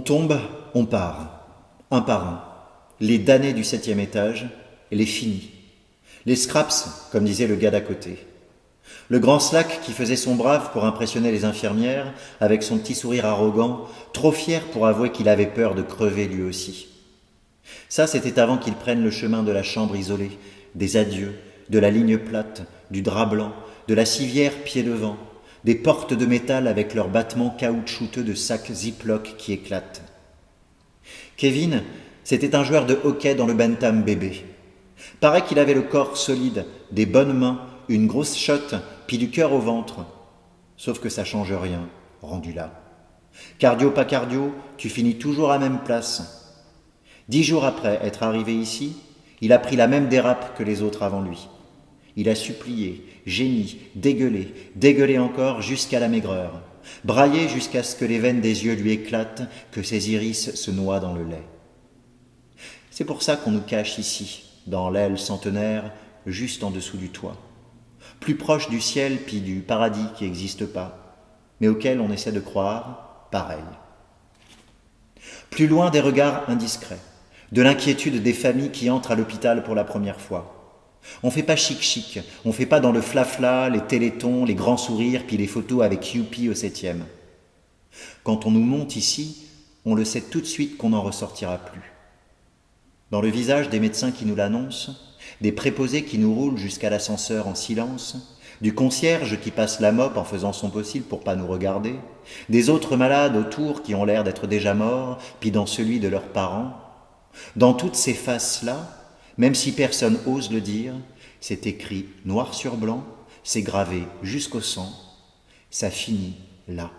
tombe, on part, un par un. Les damnés du 7e étage, les finis. Les scraps, comme disait le gars d'à côté. Le grand Slack qui faisait son brave pour impressionner les infirmières, avec son petit sourire arrogant, trop fier pour avouer qu'il avait peur de crever lui aussi. Ça, c'était avant qu'il prenne le chemin de la chambre isolée, des adieux, de la ligne plate, du drap blanc, de la civière pied devant, des portes de métal avec leurs battements caoutchouteux de sacs Ziploc qui éclatent. Kevin, c'était un joueur de hockey dans le bantam bébé. Paraît qu'il avait le corps solide, des bonnes mains, une grosse shot, puis du cœur au ventre. Sauf que ça change rien, rendu là. Cardio pas cardio, tu finis toujours à même place. 10 jours après être arrivé ici, il a pris la même dérape que les autres avant lui. Il a supplié, gémi, dégueulé encore jusqu'à la maigreur, braillé jusqu'à ce que les veines des yeux lui éclatent, que ses iris se noient dans le lait. C'est pour ça qu'on nous cache ici, dans l'aile centenaire, juste en dessous du toit. Plus proche du ciel puis du paradis qui n'existe pas, mais auquel on essaie de croire pareil. Plus loin des regards indiscrets, de l'inquiétude des familles qui entrent à l'hôpital pour la première fois. On fait pas chic, on fait pas dans le flafla, les télétons, les grands sourires puis les photos avec Youpi au 7e. Quand on nous monte ici, on le sait tout de suite qu'on n'en ressortira plus. Dans le visage des médecins qui nous l'annoncent, des préposés qui nous roulent jusqu'à l'ascenseur en silence, du concierge qui passe la mop en faisant son possible pour pas nous regarder, des autres malades autour qui ont l'air d'être déjà morts, puis dans celui de leurs parents. Dans toutes ces faces-là, même si personne ose le dire, c'est écrit noir sur blanc, c'est gravé jusqu'au sang, ça finit là.